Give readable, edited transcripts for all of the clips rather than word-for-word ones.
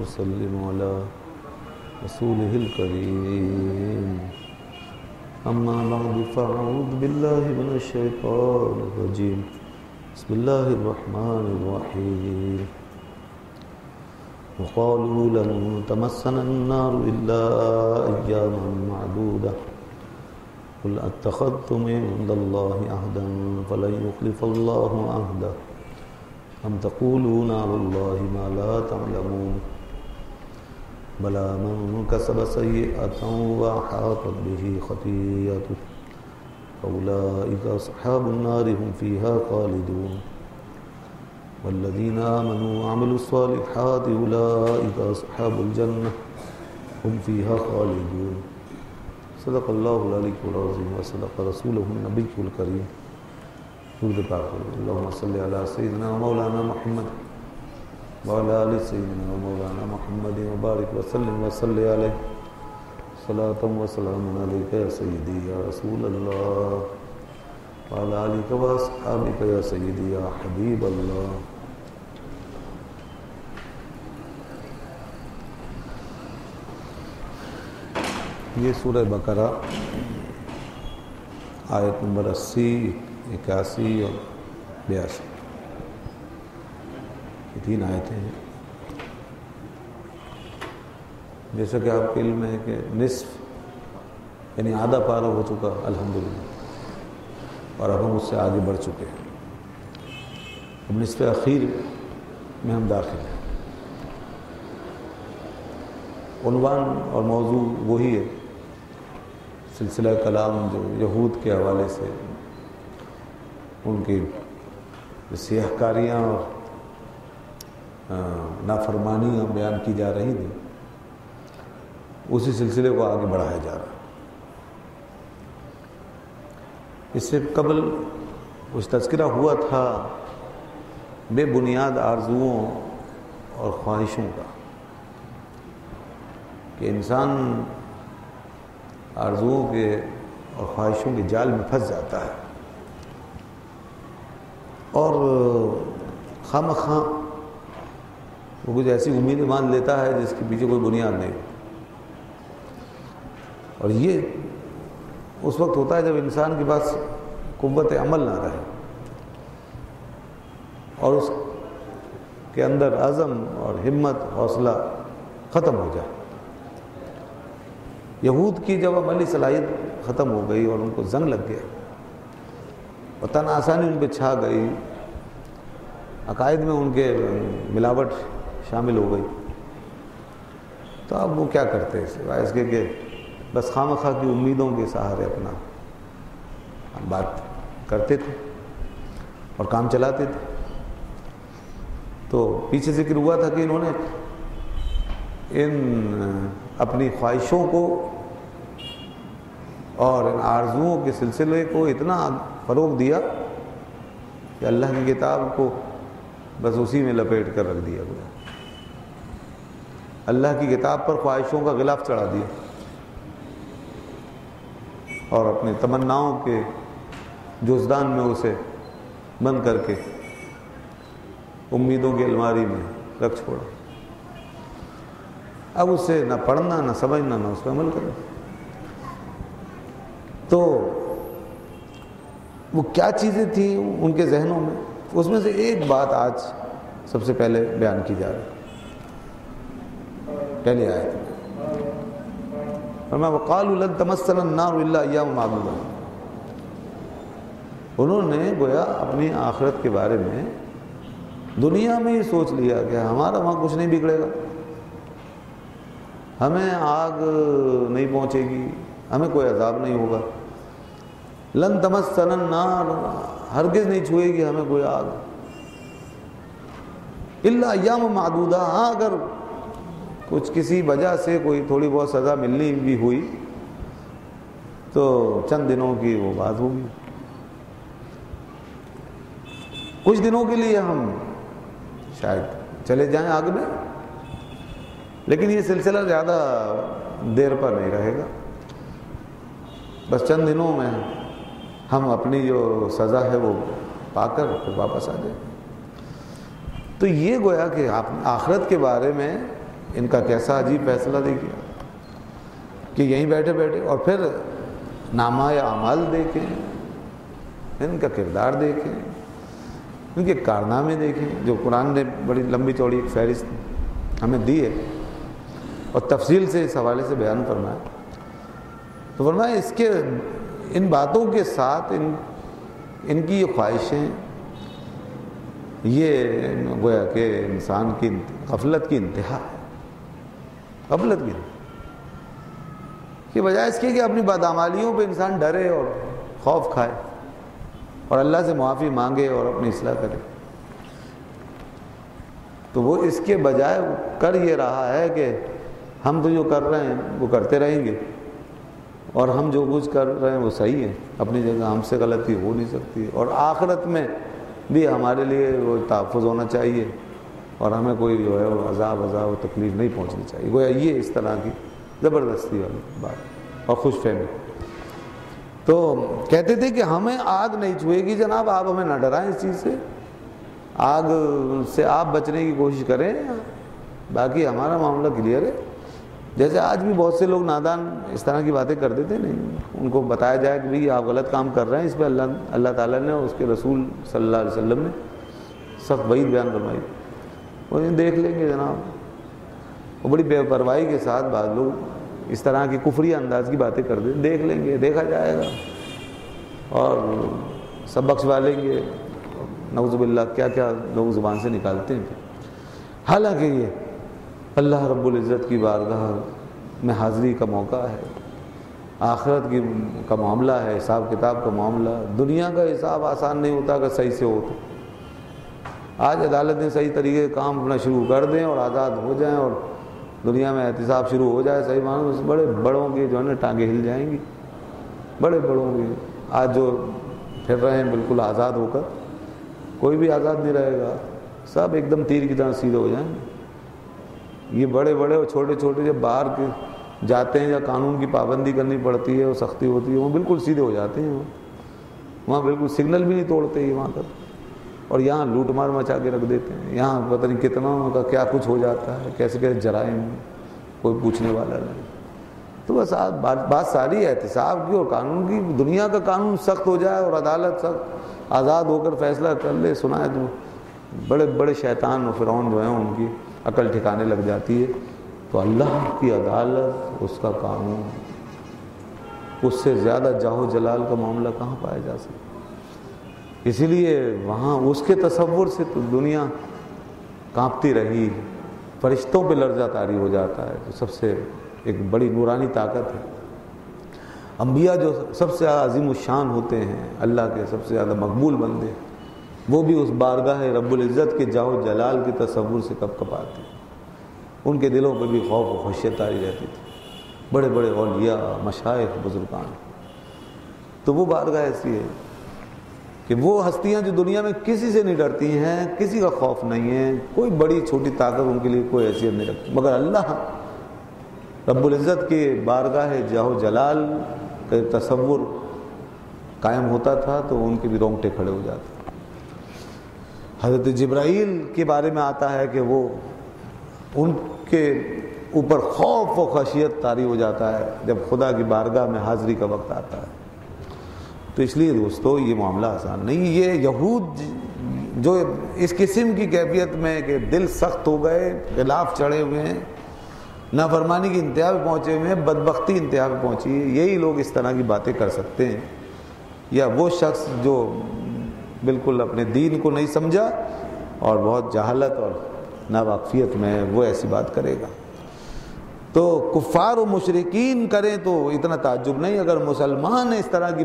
وسلم على رسوله الكريم أما بعد فأعوذ بالله من الشيطان الرجيم بسم الله الرحمن الرحيم وقالوا لن تمسنا النار إلا أياما معدودة قل أتخذتم عند الله عهدا فلن يخلف الله عهده أم تقولون على الله ما لا تعلمون بلى من كسب سيئة وأحاطت به خطيئته فأولئك أصحاب النار هم فيها خالدون والذين آمنوا وعملوا الصالحات أولئك أصحاب الجنة هم فيها خالدون صدق الله العلي العظيم وصدق رسوله النبي الكريم اللهم صل على سيدنا ومولانا محمد وعلى آل سيدنا ومولانا محمد وبارك وسلم وصل عليه صلاة وسلام عليك يا سيدي يا رسول الله وعلى آلك وأصحابك يا سيدي يا حبيب الله. یہ سورہ بقرہ آیت نمبر 80، 81 اور 82 یہ 3 آیتیں ہیں. جیسا کہ آپ کے علم ہے کہ نصف یعنی آدھا پارہ ہو چکا الحمدللہ، اور اب ہم اس سے آگے بڑھ چکے ہیں. اب نصف اخیر میں ہم داخل ہیں. عنوان اور موضوع وہی ہے، سلسلہ کلام جو یہود کے حوالے سے ان کی سیاہ کاریاں اور نافرمانیاں بیان کی جا رہی تھیں، اسی سلسلے کو آگے بڑھایا جا رہا ہے. اس سے قبل کچھ تذکرہ ہوا تھا بے بنیاد آرزوؤں اور خواہشوں کا، کہ انسان آرزوؤں کے اور خواہشوں کے جال میں پھنس جاتا ہے اور خواہ مخواہ وہ کچھ ایسی امید مان لیتا ہے جس کے پیچھے کوئی بنیاد نہیں. اور یہ اس وقت ہوتا ہے جب انسان کے پاس قوت عمل نہ رہے اور اس کے اندر عزم اور ہمت حوصلہ ختم ہو جائے. یہود کی جب عملی صلاحیت ختم ہو گئی اور ان کو زنگ لگ گیا اور تن آسانی ان پہ چھا گئی، عقائد میں ان کے ملاوٹ شامل ہو گئی، تو اب وہ کیا کرتے ہیں سوائے اس کے کہ بس خواہ مخواہ کی امیدوں کے سہارے اپنا بات کرتے تھے اور کام چلاتے تھے. تو پیچھے ذکر ہوا تھا کہ انہوں نے ان اپنی خواہشوں کو اور ان آرزوؤں کے سلسلے کو اتنا فروغ دیا کہ اللہ کی کتاب کو بس اسی میں لپیٹ کر رکھ دیا گیا. اللہ کی کتاب پر خواہشوں کا غلاف چڑھا دیا اور اپنی تمناؤں کے جزدان میں اسے بند کر کے امیدوں کی الماری میں رکھ چھوڑا. اب اسے نہ پڑھنا نہ سمجھنا نہ اس پہ عمل کرنا. تو وہ کیا چیزیں تھیں ان کے ذہنوں میں، اس میں سے ایک بات آج سب سے پہلے بیان کی جا رہی ہے. پہلی آیت فرمایا وَقَالُوا لَن تَمَسَّنَا النَّارُ إِلَّا أَيَّامًا مَعْدُودَةً. انہوں نے گویا اپنی آخرت کے بارے میں دنیا میں یہ سوچ لیا کہ ہمارا وہاں کچھ نہیں بگڑے گا، ہمیں آگ نہیں پہنچے گی، ہمیں کوئی عذاب نہیں ہوگا. لن تمسنا النار، ہرگز نہیں چھوئے گی ہمیں کوئی آگ، الا ایام معدودہ، ہاں اگر کچھ کسی وجہ سے کوئی تھوڑی بہت سزا ملنی بھی ہوئی تو چند دنوں کی وہ بات ہوگی، کچھ دنوں کے لیے ہم شاید چلے جائیں آگ میں، لیکن یہ سلسلہ زیادہ دیر پر نہیں رہے گا، بس چند دنوں میں ہم اپنی جو سزا ہے وہ پا کر پھر واپس آ جائیں. تو یہ گویا کہ آخرت کے بارے میں ان کا کیسا عجیب فیصلہ دیکھیے کہ یہیں بیٹھے بیٹھے، اور پھر نامہ اعمال دیکھیں، ان کا کردار دیکھیں، ان کے کارنامے دیکھیں، جو قرآن نے بڑی لمبی چوڑی ایک فہرست ہمیں دی ہے اور تفصیل سے اس حوالے سے بیان فرمایا۔ تو فرمایا اس کے ان باتوں کے ساتھ ان کی یہ خواہشیں، یہ گویا کہ انسان کی غفلت کی انتہا ہے، غفلت کی کہ بجائے اس کے کہ اپنی بدعمالیوں پہ انسان ڈرے اور خوف کھائے اور اللہ سے معافی مانگے اور اپنی اصلاح کرے، تو وہ اس کے بجائے کر یہ رہا ہے کہ ہم تو جو کر رہے ہیں وہ کرتے رہیں گے، اور ہم جو کچھ کر رہے ہیں وہ صحیح ہے، اپنی جگہ ہم سے غلطی ہو نہیں سکتی، اور آخرت میں بھی ہمارے لیے وہ تحفظ ہونا چاہیے، اور ہمیں کوئی جو ہے وہ عذاب و تکلیف نہیں پہنچنی چاہیے۔ گویا یہ اس طرح کی زبردستی والی بات اور خوش فہمی۔ تو کہتے تھے کہ ہمیں آگ نہیں چھوئے گی جناب، آپ ہمیں نہ ڈرائیں اس چیز سے، آگ سے آپ بچنے کی کوشش کریں، باقی ہمارا معاملہ کلیئر ہے۔ جیسے آج بھی بہت سے لوگ نادان اس طرح کی باتیں کر دیتے نہیں، ان کو بتایا جائے کہ بھئی آپ غلط کام کر رہے ہیں، اس پہ اللہ تعالیٰ نے اور اس کے رسول صلی اللہ علیہ وسلم نے سخت وعید بیان فرمائی، وہ دیکھ لیں گے جناب۔ وہ بڑی بے پرواہی کے ساتھ بعض لوگ اس طرح کی کفری انداز کی باتیں کر دیتے، دیکھ لیں گے، دیکھا جائے گا، اور سب بخشوا لیں گے، نعوذ باللہ کیا کیا لوگ زبان سے نکالتے ہیں۔ حالانکہ یہ اللہ رب العزت کی بارگاہ میں حاضری کا موقع ہے، آخرت کا معاملہ ہے، حساب کتاب کا معاملہ۔ دنیا کا حساب آسان نہیں ہوتا اگر صحیح سے ہو تو۔ آج عدالتیں صحیح طریقے کام اپنا شروع کر دیں اور آزاد ہو جائیں اور دنیا میں احتساب شروع ہو جائے، صحیح معنوں میں بڑے بڑوں کی جو ہے نا ٹانگیں ہل جائیں گی، بڑے بڑوں کی۔ آج جو پھر رہے ہیں بالکل آزاد ہو کر، کوئی بھی آزاد نہیں رہے گا، سب ایک دم تیر کی طرح سیدھے ہو جائیں گے۔ یہ بڑے بڑے اور چھوٹے چھوٹے جب باہر کے جاتے ہیں یا قانون کی پابندی کرنی پڑتی ہے اور سختی ہوتی ہے، وہ بالکل سیدھے ہو جاتے ہیں، وہاں بالکل سگنل بھی نہیں توڑتے ہی وہاں پر، اور یہاں لوٹ مار مچا کے رکھ دیتے ہیں، یہاں پتہ نہیں کتنا کا کیا کچھ ہو جاتا ہے، کیسے کیسے جرائم، کوئی پوچھنے والا نہیں۔ تو بس بات ساری احتساب کی اور قانون کی۔ دنیا کا قانون سخت ہو جائے اور عدالت سخت آزاد ہو کر فیصلہ کر لے، سنائے تو بڑے بڑے شیطان و فرعون جو ہیں ان کی عقل ٹھکانے لگ جاتی ہے۔ تو اللہ کی عدالت، اس کا قانون، اس سے زیادہ جاہ و جلال کا معاملہ کہاں پایا جا سکتا۔ اسی لیے وہاں اس کے تصور سے تو دنیا کانپتی رہی، فرشتوں پہ لرزہ طاری ہو جاتا ہے، تو سب سے ایک بڑی نورانی طاقت ہے۔ انبیاء جو سب سے عظیم الشان ہوتے ہیں، اللہ کے سب سے زیادہ مقبول بندے، وہ بھی اس بارگاہ رب العزت کے جاہ و جلال کے تصور سے کب کب آتے ہیں۔ ان کے دلوں پہ بھی خوف و خشیت طاری رہتی تھی، بڑے بڑے اولیاء، مشائخ، بزرگان۔ تو وہ بارگاہ ایسی ہے کہ وہ ہستیاں جو دنیا میں کسی سے نہیں ڈرتی ہیں، کسی کا خوف نہیں ہے، کوئی بڑی چھوٹی طاقت ان کے لیے کوئی حیثیت نہیں رکھتی، مگر اللہ رب العزت کے بارگاہ جاہ و جلال کا تصور قائم ہوتا تھا تو ان کے بھی رونگٹے کھڑے ہو جاتے۔ حضرت جبرائیل کے بارے میں آتا ہے کہ وہ ان کے اوپر خوف و خشیت طاری ہو جاتا ہے جب خدا کی بارگاہ میں حاضری کا وقت آتا ہے۔ تو اس لیے دوستو یہ معاملہ آسان نہیں۔ یہ یہود جو اس قسم کی کیفیت میں کہ دل سخت ہو گئے، خلاف چڑھے ہوئے ہیں، نافرمانی کی انتہا پہ پہنچے ہوئے ہیں، بدبختی انتہا پہ پہنچی ہے، یہی لوگ اس طرح کی باتیں کر سکتے ہیں۔ یا وہ شخص جو بالکل اپنے دین کو نہیں سمجھا اور بہت جہالت اور ناواقفیت میں ہے، وہ ایسی بات کرے گا۔ تو کفار و مشرکین کریں تو اتنا تعجب نہیں، اگر مسلمان اس طرح کی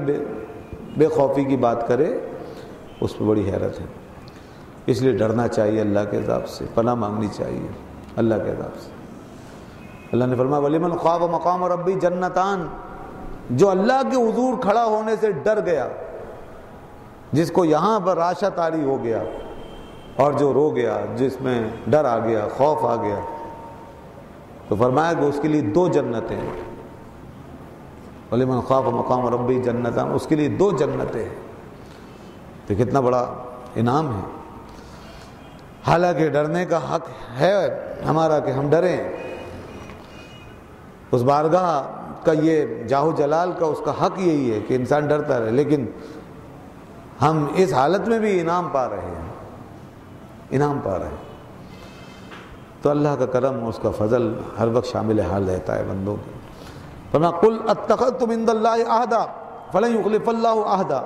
بے خوفی کی بات کرے اس پہ بڑی حیرت ہے۔ اس لیے ڈرنا چاہیے اللہ کے عذاب سے، پناہ مانگنی چاہیے اللہ کے عذاب سے۔ اللہ نے فرمایا وَلِمَنْ خَافَ مَقَامَ رَبِّهِ جَنَّتَانِ، جو اللہ کے حضور کھڑا ہونے سے ڈر گیا، جس کو یہاں پر راشا طاری ہو گیا اور جو رو گیا، جس میں ڈر آ گیا، خوف آ گیا، تو فرمایا کہ اس کے لیے 2 جنتیں ہیں۔ وَلِمَنْ خَافَ مَقَامَ رَبِّهِ جَنَّتَانِ، اس کے لیے 2 جنتیں ہیں۔ تو کتنا بڑا انعام ہے۔ حالانکہ ڈرنے کا حق ہے ہمارا کہ ہم ڈریں، اس بارگاہ کا یہ جاہ جلال کا اس کا حق یہی ہے کہ انسان ڈرتا رہے، لیکن ہم اس حالت میں بھی انعام پا رہے ہیں، انعام پا رہے ہیں۔ تو اللہ کا کرم، اس کا فضل ہر وقت شامل حال رہتا ہے بندوں کے۔ فرمایا قل اتخذتم عند اللہ عہدا فلن یخلف اللہ عہدا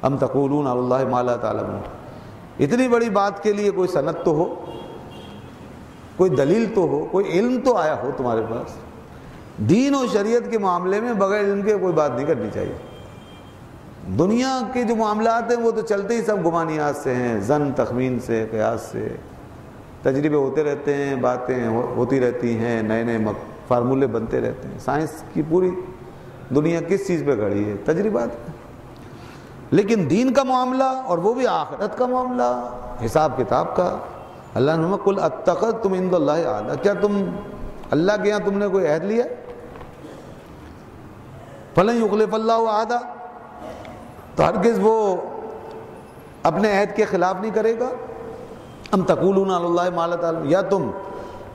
ام تقولون علی اللہ ما لا تعلمون۔ اتنی بڑی بات کے لیے کوئی سند تو ہو، کوئی دلیل تو ہو، کوئی علم تو آیا ہو تمہارے پاس۔ دین و شریعت کے معاملے میں بغیر علم کے کوئی بات نہیں کرنی چاہیے۔ دنیا کے جو معاملات ہیں وہ تو چلتے ہی سب گمانیات سے ہیں، ظن تخمین سے، قیاس سے، تجربے ہوتے رہتے ہیں، باتیں ہوتی رہتی ہیں، نئے نئے فارمولے بنتے رہتے ہیں۔ سائنس کی پوری دنیا کس چیز پہ کھڑی ہے؟ تجربات۔ لیکن دین کا معاملہ، اور وہ بھی آخرت کا معاملہ، حساب کتاب کا، اللہ نے قل اتخذتم عند اللہ عہدا، کیا تم اللہ کے یہاں تم نے کوئی عہد لیا؟ فلن یخلف اللہ عہدا، تو ہرگز وہ اپنے عہد کے خلاف نہیں کرے گا۔ ام تقولون علی اللہ ما لا تعلمون، یا تم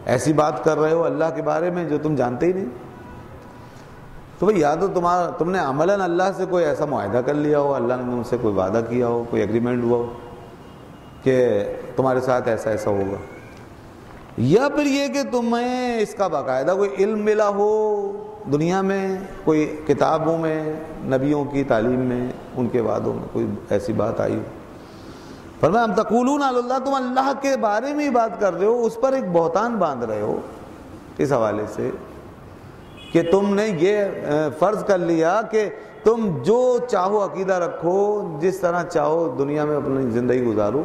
ایسی بات کر رہے ہو اللہ کے بارے میں جو تم جانتے ہی نہیں۔ تو بھئی یا تو تم نے عملاً اللہ سے کوئی ایسا معاہدہ کر لیا ہو، اللہ نے ان سے کوئی وعدہ کیا ہو، کوئی ایگریمنٹ ہوا ہو کہ تمہارے ساتھ ایسا ایسا ہوگا، یا پھر یہ کہ تمہیں اس کا باقاعدہ کوئی علم ملا ہو دنیا میں، کوئی کتابوں میں، نبیوں کی تعلیم میں، ان کے وعدوں میں کوئی ایسی بات آئی ہو۔ فرمایا ہم تقولون علی اللہ، تم اللہ کے بارے میں ہی بات کر رہے ہو، اس پر ایک بہتان باندھ رہے ہو اس حوالے سے کہ تم نے یہ فرض کر لیا کہ تم جو چاہو عقیدہ رکھو، جس طرح چاہو دنیا میں اپنی زندگی گزارو،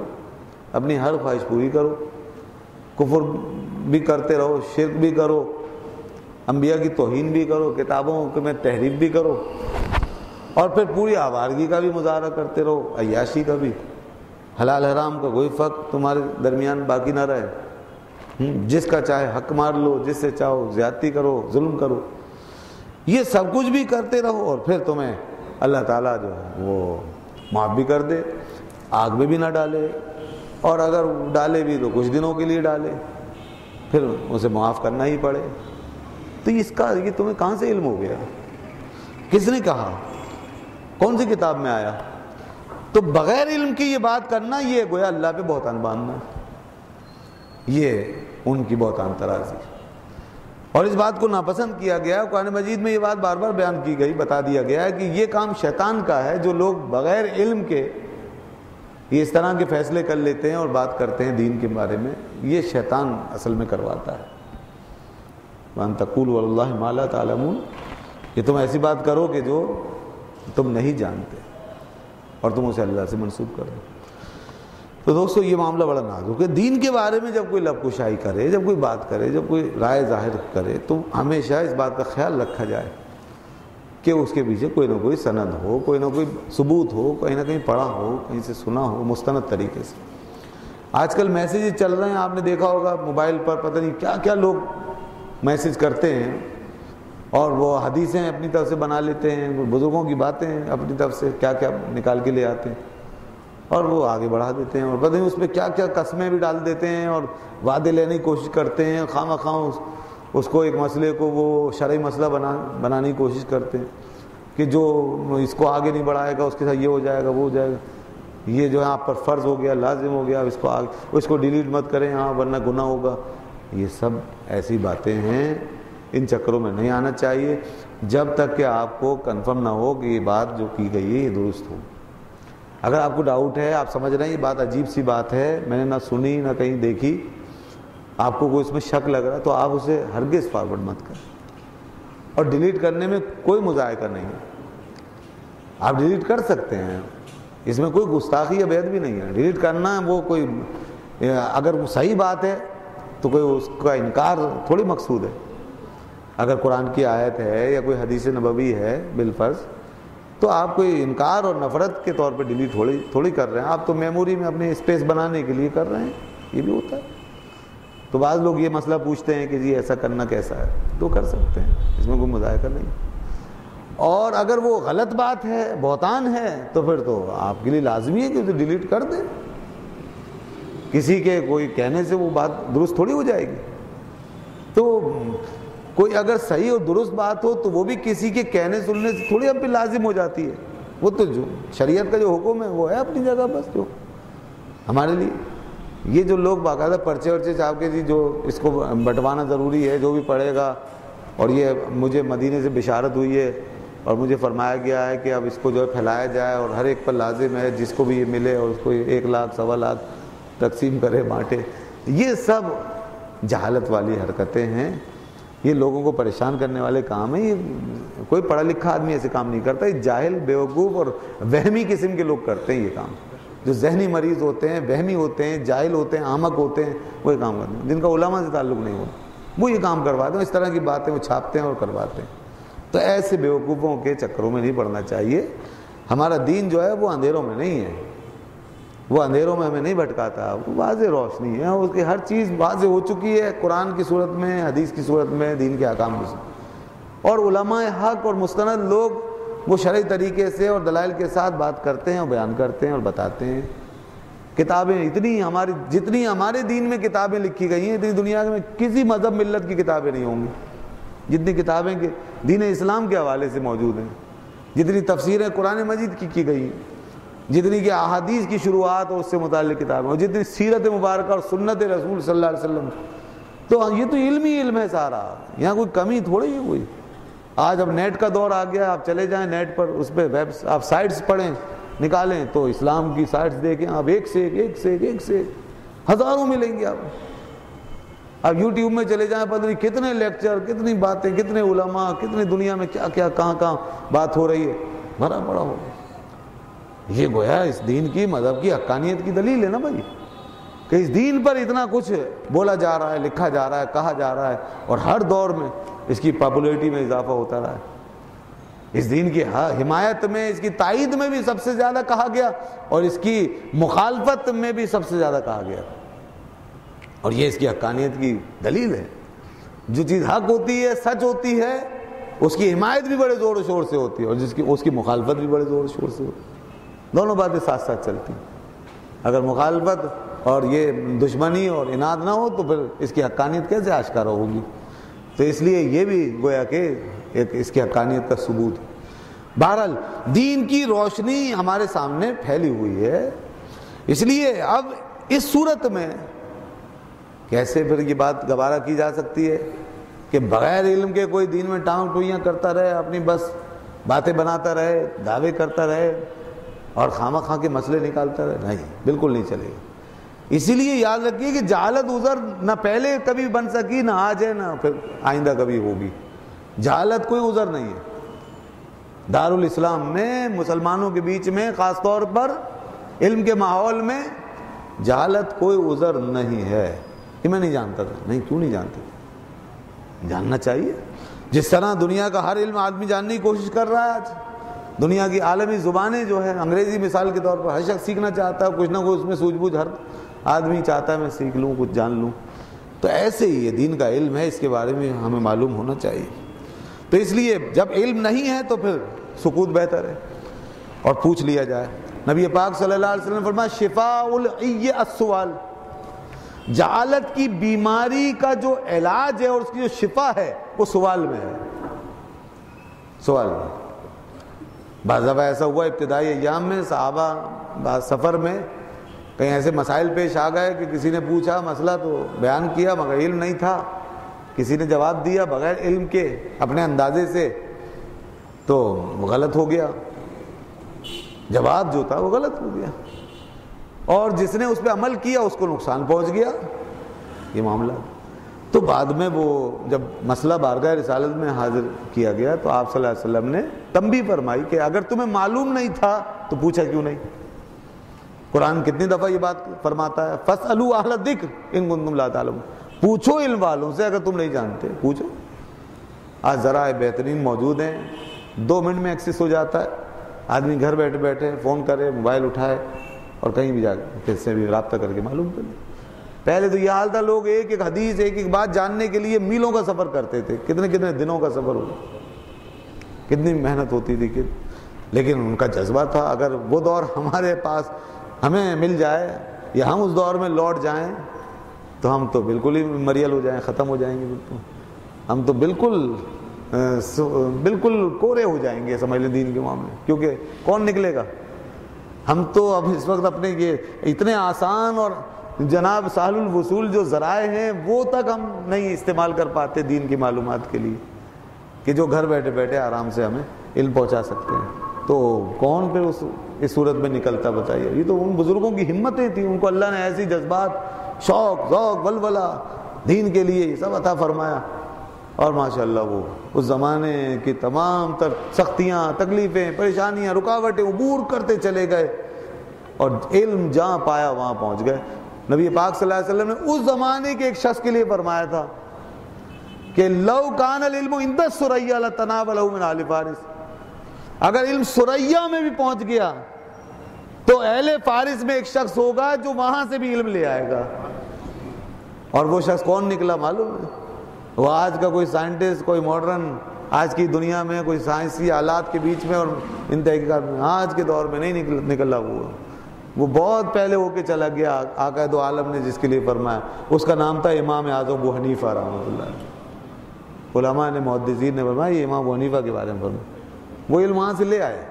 اپنی ہر خواہش پوری کرو، کفر بھی کرتے رہو، شرک بھی کرو، انبیاء کی توہین بھی کرو، کتابوں میں تحریف بھی کرو، اور پھر پوری آوارگی کا بھی مظاہرہ کرتے رہو، عیاشی کا بھی، حلال حرام کا کوئی فرق تمہارے درمیان باقی نہ رہے، جس کا چاہے حق مار لو، جس سے چاہو زیادتی کرو، ظلم کرو، یہ سب کچھ بھی کرتے رہو، اور پھر تمہیں اللہ تعالیٰ جو ہے وہ معاف بھی کر دے، آگ میں بھی نہ ڈالے، اور اگر ڈالے بھی تو کچھ دنوں کے لیے ڈالے، پھر اسے معاف کرنا ہی پڑے۔ تو اس کا یہ تمہیں کہاں سے علم ہو گیا؟ کس نے کہا؟ کون سی کتاب میں آیا؟ تو بغیر علم کی یہ بات کرنا، یہ گویا اللہ پہ بہتان باندھنا، یہ ان کی بہتان ترازی، اور اس بات کو ناپسند کیا گیا۔ قرآن مجید میں یہ بات بار بار بیان کی گئی، بتا دیا گیا ہے کہ یہ کام شیطان کا ہے، جو لوگ بغیر علم کے یہ اس طرح کے فیصلے کر لیتے ہیں اور بات کرتے ہیں دین کے بارے میں، یہ شیطان اصل میں کرواتا ہے۔ وَأَن تَقُولُوا عَلَى اللَّهِ مَا لَا تَعْلَمُونَ، کہ تم ایسی بات کرو کہ جو تم نہیں جانتے اور تم اسے اللہ سے منسوب کر دو۔ تو دوستو یہ معاملہ بڑا نازک ہے۔ دین کے بارے میں جب کوئی لب کشائی کرے، جب کوئی بات کرے، جب کوئی رائے ظاہر کرے، تو ہمیشہ اس بات کا خیال رکھا جائے کہ اس کے پیچھے کوئی نہ کوئی سند ہو، کوئی نہ کوئی ثبوت ہو، کہیں نہ کہیں پڑھا ہو، کہیں سے سنا ہو، مستند طریقے سے۔ آج کل میسیجز چل رہے ہیں، آپ نے دیکھا ہوگا موبائل پر پتہ نہیں کیا کیا لوگ میسیج کرتے ہیں، اور وہ حدیثیں اپنی طرف سے بنا لیتے ہیں، بزرگوں کی باتیں اپنی طرف سے کیا کیا نکال کے لے آتے ہیں اور وہ آگے بڑھا دیتے ہیں، اور پتہ نہیں اس پہ کیا کیا قسمیں بھی ڈال دیتے ہیں اور وعدے لینے کی کوشش کرتے ہیں، خواہ مخواہ اس کو ایک مسئلے کو وہ شرعی مسئلہ بنانے کی کوشش کرتے ہیں کہ جو اس کو آگے نہیں بڑھائے گا اس کے ساتھ یہ ہو جائے گا، وہ ہو جائے گا، یہ جو ہے آپ پر فرض ہو گیا، لازم ہو گیا، اس کو ڈیلیٹ مت کریں ہاں ورنہ گناہ ہوگا۔ یہ سب ایسی باتیں ہیں، ان چکروں میں نہیں آنا چاہیے جب تک کہ آپ کو کنفرم نہ ہو کہ یہ بات جو کی گئی ہے یہ درست ہو۔ اگر آپ کو ڈاؤٹ ہے، آپ سمجھ رہے ہیں یہ بات عجیب سی بات ہے، میں نے نہ سنی نہ کہیں دیکھی، آپ کو کوئی اس میں شک لگ رہا ہے، تو آپ اسے ہرگز فارورڈ مت کریں، اور ڈیلیٹ کرنے میں کوئی مذائقہ نہیں ہے، آپ ڈیلیٹ کر سکتے ہیں، اس میں کوئی گستاخی یا بیعت بھی نہیں ہے۔ ڈیلیٹ کرنا وہ کوئی اگر وہ صحیح بات ہے تو کوئی اس کا انکار تھوڑی مقصود ہے۔ اگر قرآن کی آیت ہے یا کوئی حدیث نبوی ہے بالفرض، تو آپ کوئی انکار اور نفرت کے طور پہ ڈیلیٹ تھوڑی کر رہے ہیں، آپ تو میموری میں اپنی اسپیس بنانے کے لیے کر رہے ہیں، یہ بھی ہوتا ہے۔ تو بعض لوگ یہ مسئلہ پوچھتے ہیں کہ جی ایسا کرنا کیسا ہے، تو کر سکتے ہیں، اس میں کوئی مذائقہ نہیں۔ اور اگر وہ غلط بات ہے، بہتان ہے، تو پھر تو آپ کے لیے لازمی ہے کہ اسے ڈیلیٹ کر دیں۔ کسی کے کوئی کہنے سے وہ بات درست تھوڑی ہو جائے گی. تو کوئی اگر صحیح اور درست بات ہو تو وہ بھی کسی کے کہنے سننے سے تھوڑی ہم پہ لازم ہو جاتی ہے. وہ تو جو شریعت کا جو حکم ہے وہ ہے اپنی جگہ. بس جو ہمارے لیے یہ جو لوگ باقاعدہ پرچے ورچے چھاپ کے جی جو اس کو بٹوانا ضروری ہے, جو بھی پڑھے گا, اور یہ مجھے مدینے سے بشارت ہوئی ہے اور مجھے فرمایا گیا ہے کہ اب اس کو جو ہے پھیلایا جائے اور ہر ایک پر لازم ہے جس کو بھی یہ ملے اور اس کو 1 لاکھ 1.25 لاکھ تقسیم کرے بانٹے. یہ سب جہالت والی حرکتیں ہیں, یہ لوگوں کو پریشان کرنے والے کام ہیں. یہ کوئی پڑھا لکھا آدمی ایسے کام نہیں کرتا. یہ جاہل, بیوقوف اور وہمی قسم کے لوگ کرتے ہیں یہ کام. جو ذہنی مریض ہوتے ہیں, وہمی ہوتے ہیں, جاہل ہوتے ہیں, احمق ہوتے ہیں, وہ یہ کام کرتے ہیں. جن کا علماء سے تعلق نہیں ہوتا وہ یہ کام کرواتے ہیں. اس طرح کی باتیں وہ چھاپتے ہیں اور کرواتے ہیں. تو ایسے بیوقوفوں کے چکروں میں نہیں پڑنا چاہیے. ہمارا دین جو ہے وہ اندھیروں میں نہیں ہے, وہ اندھیروں میں ہمیں نہیں بھٹکاتا, وہ واضح روشنی ہے. اس کی ہر چیز واضح ہو چکی ہے قرآن کی صورت میں, حدیث کی صورت میں, دین کے احکام کی صورت. اور علماء حق اور مستند لوگ وہ شرعی طریقے سے اور دلائل کے ساتھ بات کرتے ہیں اور بیان کرتے ہیں اور بتاتے ہیں. کتابیں اتنی ہماری, جتنی ہمارے دین میں کتابیں لکھی گئی ہیں اتنی دنیا میں کسی مذہب ملت کی کتابیں نہیں ہوں گی جتنی کتابیں کہ دین اسلام کے حوالے سے موجود ہیں, جتنی تفسیریں قرآن مجید کی گئی ہیں, جتنی کہ احادیث کی شروعات اور اس سے متعلق کتابیں, اور جتنی سیرت مبارکہ اور سنت رسول صلی اللہ علیہ وسلم. تو یہ تو علم ہی علم ہے سارا, یہاں کوئی کمی تھوڑی ہے کوئی. آج اب نیٹ کا دور آ گیا, آپ چلے جائیں نیٹ پر, اس پہ آپ سائٹس پڑھیں نکالیں تو اسلام کی سائٹس دیکھیں آپ, ایک سے ایک ہزاروں ملیں گے آپ. اب یوٹیوب میں چلے جائیں, پتہ نہیں کتنے لیکچر, کتنی باتیں, کتنے علماء, کتنی دنیا میں کیا کیا کہاں بات ہو رہی ہے, بھرا پڑا ہو. یہ گویا اس دین کی, مذہب کی حقانیت کی دلیل ہے نا بھائی, کہ اس دین پر اتنا کچھ بولا جا رہا ہے, لکھا جا رہا ہے, کہا جا رہا ہے, اور ہر دور میں اس کی پاپولیرٹی میں اضافہ ہوتا رہا ہے. اس دین کی حمایت میں, اس کی تائید میں بھی سب سے زیادہ کہا گیا, اور اس کی مخالفت میں بھی سب سے زیادہ کہا گیا. اور یہ اس کی حقانیت کی دلیل ہے. جو چیز حق ہوتی ہے, سچ ہوتی ہے, اس کی حمایت بھی بڑے زور و شور سے ہوتی ہے, اور اس کی مخالفت بھی بڑے زور و شور سے ہوتی ہے. دونوں باتیں ساتھ ساتھ چلتی ہیں. اگر مخالفت اور یہ دشمنی اور اناد نہ ہو تو پھر اس کی حقانیت کیسے آشکارا ہوگی. تو اس لیے یہ بھی گویا کہ ایک اس کی حقانیت کا ثبوت ہے. بہرحال دین کی روشنی ہمارے سامنے پھیلی ہوئی ہے. اس لیے اب اس صورت میں کیسے پھر یہ بات گوارا کی جا سکتی ہے کہ بغیر علم کے کوئی دین میں ٹانگ ٹوئیاں کرتا رہے, اپنی بس باتیں بناتا رہے, دعوے کرتا رہے اور خواہ خواہ کے مسئلے نکالتا رہے. نہیں, بالکل نہیں چلے گا. اسی لیے یاد رکھیے کہ جہالت عذر نہ پہلے کبھی بن سکی, نہ آج ہے, نہ پھر آئندہ کبھی ہوگی. جہالت کوئی عذر نہیں ہے. دارالاسلام میں مسلمانوں کے بیچ میں خاص طور پر علم کے ماحول میں جہالت کوئی عذر نہیں ہے. کہ میں نہیں جانتا تھا, نہیں, کیوں نہیں جانتے, جاننا چاہیے. جس طرح دنیا کا ہر علم آدمی جاننے کی کوشش کر رہا ہے. آج دنیا کی عالمی زبانیں جو ہے, انگریزی مثال کے طور پر ہر شخص سیکھنا چاہتا ہے, کچھ نہ کچھ اس میں سوجھ بوجھ ہر آدمی چاہتا ہے میں سیکھ لوں, کچھ جان لوں. تو ایسے ہی یہ دین کا علم ہے, اس کے بارے میں ہمیں معلوم ہونا چاہیے. تو اس لیے جب علم نہیں ہے تو پھر سکوت بہتر ہے اور پوچھ لیا جائے. نبی پاک صلی اللہ علیہ وسلم نے فرمایا شفاء العی السؤال, جہالت کی بیماری کا جو علاج ہے اور اس کی جو شفا ہے وہ سوال میں ہے. سوال میں. بعض دفعہ ایسا ہوا ابتدائی ایام میں صحابہ سفر میں کہیں ایسے مسائل پیش آ گئے کہ کسی نے پوچھا مسئلہ تو بیان کیا مگر علم نہیں تھا, کسی نے جواب دیا بغیر علم کے اپنے اندازے سے, تو وہ غلط ہو گیا, جواب جو تھا وہ غلط ہو گیا, اور جس نے اس پہ عمل کیا اس کو نقصان پہنچ گیا. یہ معاملہ تو بعد میں وہ جب مسئلہ بارگاہ رسالت میں حاضر کیا گیا تو آپ صلی اللہ علیہ وسلم نے تنبیہ فرمائی کہ اگر تمہیں معلوم نہیں تھا تو پوچھا کیوں نہیں. قرآن کتنی دفعہ یہ بات فرماتا ہے فاسألوا اہل الذکر ان کنتم لا تعلمون, پوچھو علم والوں سے اگر تم نہیں جانتے, پوچھو. آج ذرائع بہترین موجود ہیں, 2 منٹ میں ایکسس ہو جاتا ہے. آدمی گھر بیٹھے بیٹھے فون کرے, موبائل اٹھائے اور کہیں بھی جا کے کس سے بھی رابطہ کر کے معلوم کر لیں. پہلے تو یہ حال تھا, لوگ ایک ایک حدیث ایک ایک بات جاننے کے لیے میلوں کا سفر کرتے تھے, کتنے کتنے دنوں کا سفر ہو, کتنی محنت ہوتی تھی. لیکن ان کا جذبہ تھا. اگر وہ دور ہمارے پاس ہمیں مل جائے یا ہم اس دور میں لوٹ جائیں تو ہم تو بالکل ہی مریل ہو جائیں، ختم ہو جائیں گے، بالکل ہم تو بالکل کورے ہو جائیں گے سمجھ لیں دین کے معاملے، کیونکہ کون نکلے گا؟ ہم تو اب اس وقت اپنے یہ اتنے آسان اور جناب سہل الوصول جو ذرائع ہیں وہ تک ہم نہیں استعمال کر پاتے دین کی معلومات کے لیے، کہ جو گھر بیٹھے بیٹھے آرام سے ہمیں علم پہنچا سکتے ہیں، تو کون پھر اس صورت میں نکلتا بتائیے؟ یہ تو ان بزرگوں کی ہمتیں تھیں، ان کو اللہ نے ایسی جذبات، شوق، ذوق، ولولہ دین کے لیے یہ سب عطا فرمایا، اور ماشاءاللہ وہ اس زمانے کی تمام تر سختیاں، تکلیفیں، پریشانیاں، رکاوٹیں عبور کرتے چلے گئے، اور علم جہاں پایا وہاں پہنچ گئے۔ نبی پاک صلی اللہ علیہ وسلم نے اس زمانے کے ایک شخص کے لیے فرمایا تھا کہ لو کان العلم عند الثریا لتناولہ من اہل فارس، اگر علم ثریا میں بھی پہنچ گیا تو اہل فارس میں ایک شخص ہوگا جو وہاں سے بھی علم لے آئے گا، اور وہ شخص کون نکلا معلوم ہے؟ وہ آج کا کوئی سائنٹسٹ، کوئی ماڈرن آج کی دنیا میں کوئی سائنسی آلات کے بیچ میں اور ان تحقیقات میں آج کے دور میں نہیں نکلا، وہ بہت پہلے ہو کے چلا گیا۔ آقا دو عالم نے جس کے لیے فرمایا، اس کا نام تھا امام اعظم ابو حنیفہ رحمۃ اللہ۔ علماء نے، محدثین نے فرمایا یہ امام ابو حنیفہ کے بارے میں فرمایا، وہ علم وہاں سے لے آئے۔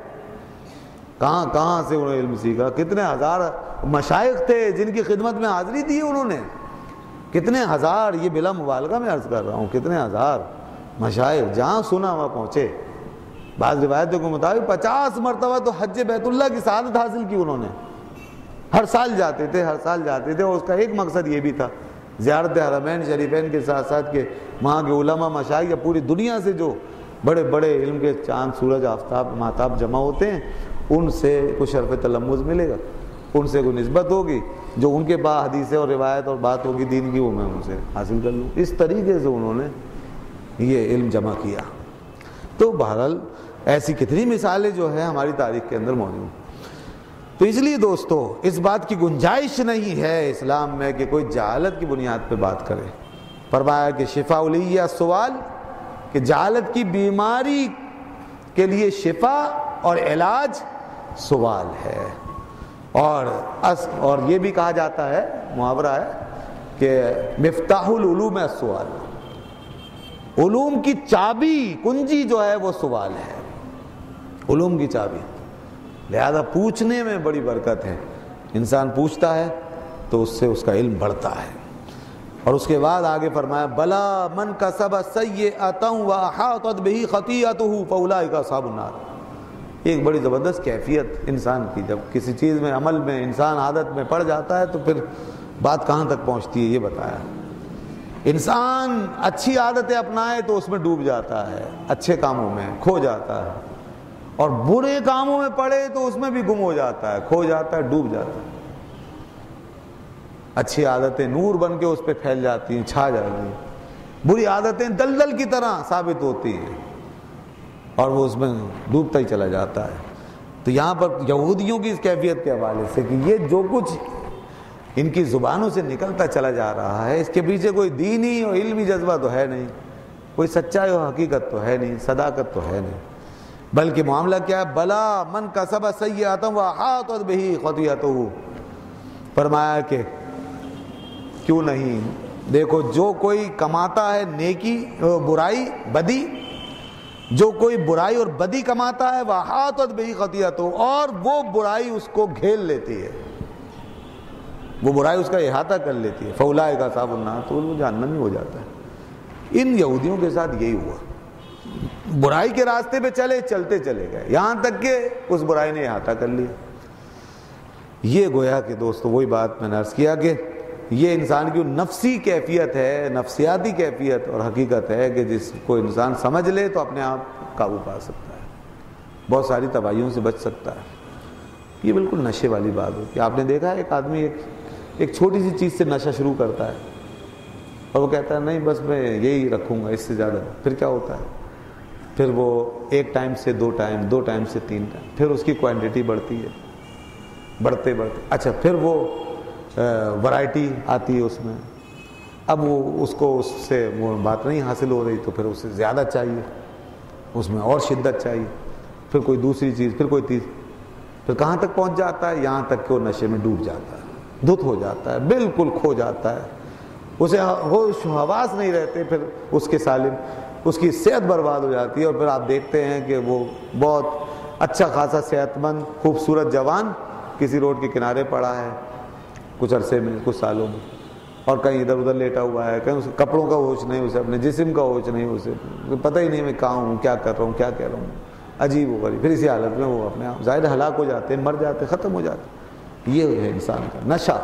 کہاں سے انہوں نے علم سیکھا؟ کتنے ہزار مشائخ تھے جن کی خدمت میں حاضری دی انہوں نے، کتنے ہزار، یہ بلا مبالغہ میں عرض کر رہا ہوں، کتنے ہزار مشائخ جہاں سنا وہاں پہنچے۔ بعض روایتوں کے مطابق 50 مرتبہ تو حج بیت اللہ کی سعادت حاصل کی انہوں نے، ہر سال جاتے تھے، اور اس کا ایک مقصد یہ بھی تھا زیارت حرمین شریفین کے ساتھ ساتھ کہ وہاں کے علماء مشائخ یا پوری دنیا سے جو بڑے بڑے علم کے چاند، سورج، آفتاب، مہتاب جمع ہوتے ہیں، ان سے کچھ شرف تلمذ ملے گا، ان سے کوئی نسبت ہوگی، جو ان کے پاس حدیث اور روایت اور بات ہوگی دین کی، وہ میں ان سے حاصل کر لوں۔ اس طریقے سے انہوں نے یہ علم جمع کیا۔ تو بہرحال ایسی کتنی مثالیں جو ہیں ہماری تاریخ کے اندر موجود۔ تو اس لیے دوستو اس بات کی گنجائش نہیں ہے اسلام میں کہ کوئی جہالت کی بنیاد پہ بات کرے۔ فرمایا کہ شفاء الیہ سوال، کہ جہالت کی بیماری کے لیے شفا اور علاج سوال ہے، اور یہ بھی کہا جاتا ہے، محاورہ ہے کہ مفتاح العلوم السؤال، علوم کی چابی، کنجی جو ہے وہ سوال ہے، علوم کی چابی۔ لہذا پوچھنے میں بڑی برکت ہے، انسان پوچھتا ہے تو اس سے اس کا علم بڑھتا ہے۔ اور اس کے بعد آگے فرمایا بلا من کسب سیئۃ واحاطت بہ خطیئتہ فاولئک اصحاب النار۔ ایک بڑی زبردست کیفیت انسان کی، جب کسی چیز میں، عمل میں انسان عادت میں پڑ جاتا ہے تو پھر بات کہاں تک پہنچتی ہے یہ بتایا۔ انسان اچھی عادتیں اپنائے تو اس میں ڈوب جاتا ہے، اچھے کاموں میں کھو جاتا ہے، اور برے کاموں میں پڑے تو اس میں بھی گم ہو جاتا ہے، کھو جاتا ہے، ڈوب جاتا ہے۔ اچھی عادتیں نور بن کے اس پہ پھیل جاتی ہیں، چھا جاتی ہیں، بری عادتیں دلدل کی طرح ثابت ہوتی ہیں اور وہ اس میں ڈوبتا ہی چلا جاتا ہے۔ تو یہاں پر یہودیوں کی اس کیفیت کے حوالے سے کہ یہ جو کچھ ان کی زبانوں سے نکلتا چلا جا رہا ہے، اس کے پیچھے کوئی دینی اور علمی جذبہ تو ہے نہیں، کوئی سچائی اور حقیقت تو ہے نہیں، صداقت تو ہے نہیں، بلکہ معاملہ کیا ہے؟ بلا من کسب سیئۃ واحاطت بہ خطیئتہ۔ فرمایا کہ کیوں نہیں، دیکھو جو کوئی کماتا ہے نیکی، برائی، بدی، جو کوئی برائی اور بدی کماتا ہے واحاطت بہ خطیئتہ، اور وہ برائی اس کو گھیر لیتی ہے، وہ برائی اس کا احاطہ کر لیتی ہے، فاولئک اصحاب النار، تو وہ جہنمی ہو جاتا ہے۔ ان یہودیوں کے ساتھ یہی ہوا، برائی کے راستے پہ چلتے چلے گئے، یہاں تک کہ اس برائی نے احاطہ کر لیا۔ یہ گویا کہ دوستو وہی بات میں نے عرض کیا کہ یہ انسان کی نفسی کیفیت ہے، نفسیاتی کیفیت اور حقیقت ہے کہ جس کو انسان سمجھ لے تو اپنے آپ قابو پا سکتا ہے، بہت ساری تباہیوں سے بچ سکتا ہے۔ یہ بالکل نشے والی بات ہوتی ہے۔ آپ نے دیکھا ہے ایک آدمی ایک چھوٹی سی چیز سے نشہ شروع کرتا ہے اور وہ کہتا ہے نہیں بس میں یہی رکھوں گا، اس سے زیادہ، پھر کیا ہوتا ہے؟ پھر وہ ایک ٹائم سے 2 ٹائم، 2 ٹائم سے 3 ٹائم، پھر اس کی کوانٹٹی بڑھتی ہے، بڑھتے اچھا پھر وہ ورائٹی آتی ہے اس میں، اب وہ اس کو اس سے وہ بات نہیں حاصل ہو رہی تو پھر اس سے زیادہ چاہیے، اس میں اور شدت چاہیے، پھر کوئی دوسری چیز، پھر کوئی تیسری، پھر کہاں تک پہنچ جاتا ہے؟ یہاں تک کہ وہ نشے میں ڈوب جاتا ہے۔ دھت ہو جاتا ہے، بالکل کھو جاتا ہے، اسے ہوش حواس نہیں رہتے، پھر اس کے سالم اس کی صحت برباد ہو جاتی ہے، اور پھر آپ دیکھتے ہیں کہ وہ بہت اچھا خاصا صحت مند خوبصورت جوان کسی روڈ کے کنارے پڑا ہے کچھ عرصے میں، کچھ سالوں میں، اور کہیں ادھر ادھر لیٹا ہوا ہے، کہیں اسے کپڑوں کا ہوش نہیں، اسے اپنے جسم کا ہوش نہیں، اسے پتہ ہی نہیں میں کہاں ہوں، کیا کر رہا ہوں، کیا کہہ رہا ہوں، عجیب و غریب۔ پھر اسی حالت میں وہ اپنے آپ ظاہر ہلاک ہو جاتے ہیں، مر جاتے ہیں، ختم ہو جاتے ہیں۔ یہ ہے انسان کا نشہ۔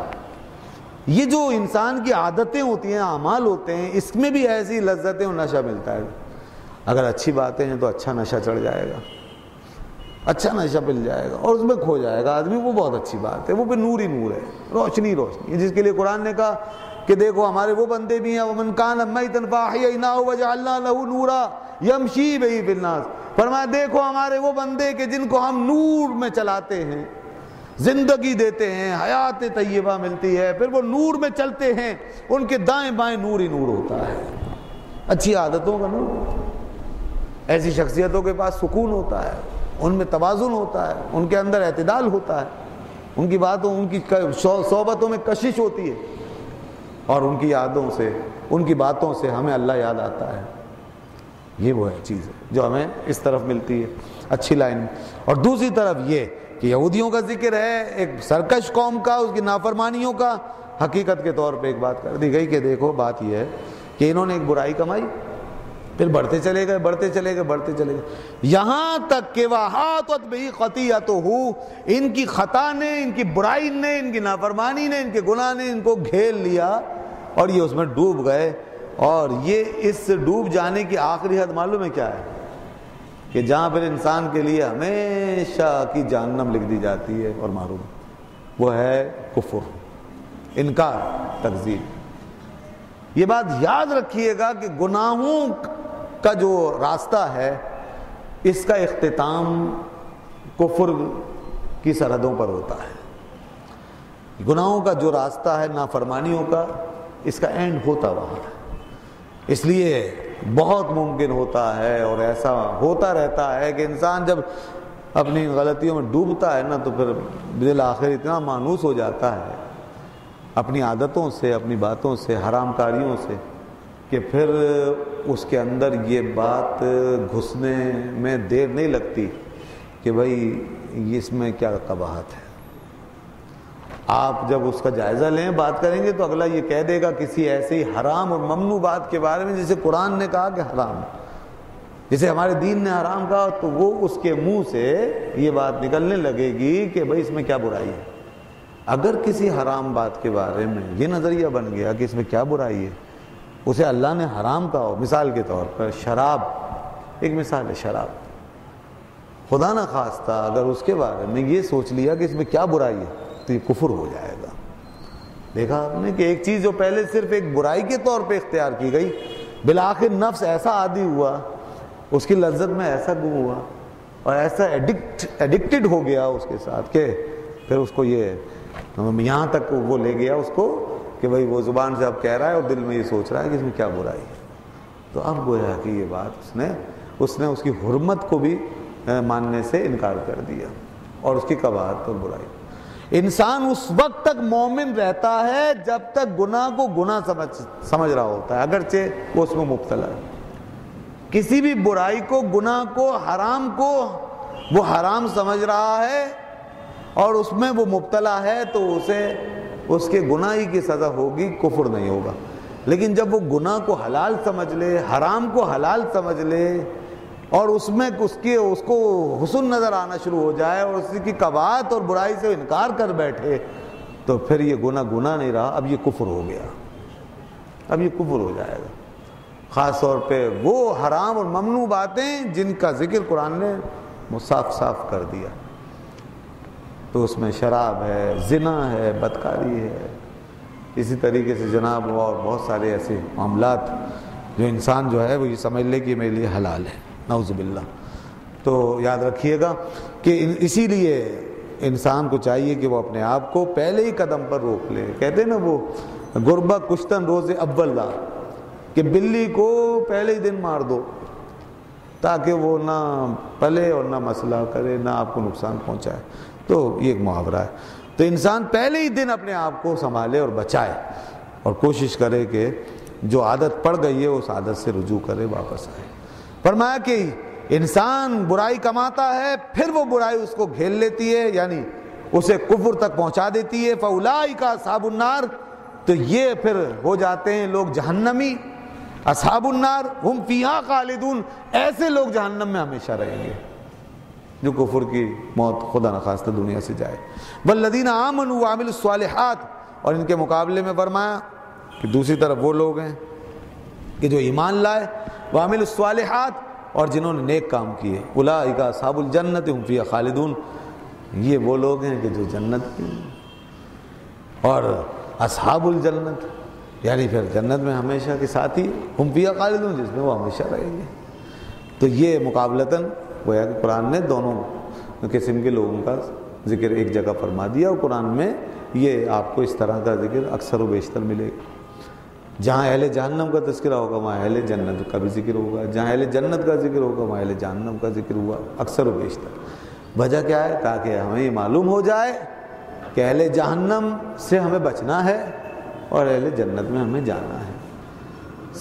یہ جو انسان کی عادتیں ہوتی ہیں، اعمال ہوتے ہیں، اس میں بھی ایسی لذتیں اور نشہ ملتا ہے۔ اگر اچھی باتیں ہیں تو اچھا نشہ چڑھ جائے گا، اچھا نشہ مل جائے گا اور اس میں کھو جائے گا آدمی، وہ بہت اچھی بات ہے، وہ پہ نور ہی نور ہے، روشنی روشنی، جس کے لیے قرآن نے کہا کہ دیکھو ہمارے وہ بندے بھی ہیں، وَمَنْ كَانَ مَيْتًا فَأَحْيَيْنَاهُ وَجَعَلْنَا لَهُ نُورًا يَمْشِي بِهِ فِي النَّاسِ۔ فرمایا دیکھو ہمارے وہ بندے کہ جن کو ہم نور میں چلاتے ہیں، زندگی دیتے ہیں، حیات طیبہ ملتی ہے، پھر وہ نور میں چلتے ہیں، ان کے دائیں بائیں نور ہی نور ہوتا ہے، اچھی عادتوں کا نور۔ ایسی شخصیتوں کے پاس سکون ہوتا ہے، ان میں توازن ہوتا ہے، ان کے اندر اعتدال ہوتا ہے، ان کی باتوں ان کی صحبتوں میں کشش ہوتی ہے، اور ان کی یادوں سے ان کی باتوں سے ہمیں اللہ یاد آتا ہے۔ یہ وہ ہے چیز جو ہمیں اس طرف ملتی ہے اچھی لائن۔ اور دوسری طرف یہ کہ یہودیوں کا ذکر ہے، ایک سرکش قوم کا، اس کی نافرمانیوں کا۔ حقیقت کے طور پہ ایک بات کر دی گئی کہ دیکھو بات یہ ہے کہ انہوں نے ایک برائی کمائی، پھر بڑھتے چلے گئے بڑھتے چلے گئے بڑھتے چلے گئے، یہاں تک کہ وَحَاطَتْ بِهِ خَطِيئَتُهُ، ان کی خطا نے، ان کی برائی نے، ان کی نافرمانی نے، ان کے گناہ نے ان کو گھیر لیا اور یہ اس میں ڈوب گئے۔ اور یہ اس ڈوب جانے کی آخری حد معلوم ہے کیا ہے؟ کہ جہاں پھر انسان کے لیے ہمیشہ کی جہنم لکھ دی جاتی ہے اور محروم، وہ ہے کفر، انکار، تکذیب۔ یہ بات یاد رکھیے گا کہ گناہوں کا جو راستہ ہے اس کا اختتام کفر کی سرحدوں پر ہوتا ہے۔ گناہوں کا جو راستہ ہے، نافرمانیوں کا، اس کا اینڈ ہوتا وہاں ہے۔ اس لیے بہت ممکن ہوتا ہے اور ایسا ہوتا رہتا ہے کہ انسان جب اپنی غلطیوں میں ڈوبتا ہے نا تو پھر بالآخر اتنا مانوس ہو جاتا ہے اپنی عادتوں سے، اپنی باتوں سے، حرام کاریوں سے، کہ پھر اس کے اندر یہ بات گھسنے میں دیر نہیں لگتی کہ بھائی اس میں کیا قباحت ہے۔ آپ جب اس کا جائزہ لیں، بات کریں گے تو اگلا یہ کہہ دے گا کسی ایسی حرام اور ممنوع بات کے بارے میں جسے قرآن نے کہا کہ حرام، جسے ہمارے دین نے حرام کہا، تو وہ اس کے منہ سے یہ بات نکلنے لگے گی کہ بھائی اس میں کیا برائی ہے۔ اگر کسی حرام بات کے بارے میں یہ نظریہ بن گیا کہ اس میں کیا برائی ہے، اسے اللہ نے حرام کہا ہو، مثال کے طور پر شراب ایک مثال ہے، شراب، خدا نہ خواستہ اگر اس کے بارے میں یہ سوچ لیا کہ اس میں کیا برائی ہے تو یہ کفر ہو جائے گا۔ دیکھا آپ نے کہ ایک چیز جو پہلے صرف ایک برائی کے طور پہ اختیار کی گئی، بالآخر نفس ایسا عادی ہوا، اس کی لذت میں ایسا گم ہوا اور ایسا ایڈکٹڈ ہو گیا اس کے ساتھ کہ پھر اس کو یہ یہاں تک وہ لے گیا اس کو کہ بھئی وہ زبان سے اب کہہ رہا ہے اور دل میں یہ سوچ رہا ہے کہ اس میں کیا برائی ہے۔ تو اب گویا کہ یہ بات اس نے اس کی حرمت کو بھی ماننے سے انکار کر دیا اور اس کی قباحت اور برائی۔ انسان اس وقت تک مومن رہتا ہے جب تک گناہ کو گناہ سمجھ رہا ہوتا ہے، اگرچہ وہ اس میں مبتلا ہے۔ کسی بھی برائی کو، گناہ کو، حرام کو وہ حرام سمجھ رہا ہے اور اس میں وہ مبتلا ہے تو اسے اس کے گناہ کی سزا ہوگی، کفر نہیں ہوگا۔ لیکن جب وہ گناہ کو حلال سمجھ لے، حرام کو حلال سمجھ لے اور اس میں اس کو حسن نظر آنا شروع ہو جائے اور اس کی قباحت اور برائی سے انکار کر بیٹھے تو پھر یہ گناہ نہیں رہا، اب یہ کفر ہو گیا، اب یہ کفر ہو جائے گا۔ خاص طور پہ وہ حرام اور ممنوع باتیں جن کا ذکر قرآن نے صاف صاف کر دیا، تو اس میں شراب ہے، زنا ہے، بدکاری ہے، اسی طریقے سے جناب اور بہت سارے ایسے معاملات جو انسان جو ہے وہ یہ سمجھ لے کہ میرے لیے حلال ہے، نعوذ باللہ۔ تو یاد رکھیے گا کہ اسی لیے انسان کو چاہیے کہ وہ اپنے آپ کو پہلے ہی قدم پر روک لے۔ کہتے ہیں نا وہ گربہ کشتن روز اول دا، کہ بلی کو پہلے ہی دن مار دو تاکہ وہ نہ پلے اور نہ مسئلہ کرے، نہ آپ کو نقصان پہنچائے۔ تو یہ ایک محاورہ ہے۔ تو انسان پہلے ہی دن اپنے آپ کو سنبھالے اور بچائے اور کوشش کرے کہ جو عادت پڑ گئی ہے اس عادت سے رجوع کرے، واپس آئے۔ فرمایا کہ انسان برائی کماتا ہے، پھر وہ برائی اس کو گھیر لیتی ہے، یعنی اسے کفر تک پہنچا دیتی ہے۔ فَأُولَٰئِکَ أَصْحَابُ النَّارِ، تو یہ پھر ہو جاتے ہیں لوگ جہنمی۔ اصحاب النار ہم فیہا خالدون، ایسے لوگ جہنم میں ہمیشہ رہیں گے جو کفر کی موت خدا نخواستہ دنیا سے جائے۔ والذین آمنوا وعملوا الصالحات، اور ان کے مقابلے میں فرمایا کہ دوسری طرف وہ لوگ ہیں کہ جو ایمان لائے، وعملوا الصالحات، اور جنہوں نے نیک کام کیے، اولئک اصحاب الجنت ہم فیہا خالدون، یہ وہ لوگ ہیں کہ جو جنت کے ہیں۔ اور اصحاب الجنت یعنی پھر جنت میں ہمیشہ کے ساتھی، ہم فیہا خالدون، جس میں وہ ہمیشہ رہیں گے۔ تو یہ مقابلتاً گویا کہ قرآن نے دونوں قسم کے لوگوں کا ذکر ایک جگہ فرما دیا، اور قرآن میں یہ آپ کو اس طرح کا ذکر اکثر و بیشتر ملے گا۔ جہاں اہل جہنم کا تذکرہ ہوگا وہاں اہل جنت کا بھی ذکر ہوگا، جہاں اہل جنت کا ذکر ہوگا وہاں اہل جہنم کا ذکر ہوا اکثر و بیشتر۔ وجہ کیا ہے؟ تاکہ ہمیں یہ معلوم ہو جائے کہ اہل جہنم سے ہمیں بچنا ہے اور اہل جنت میں ہمیں جانا ہے۔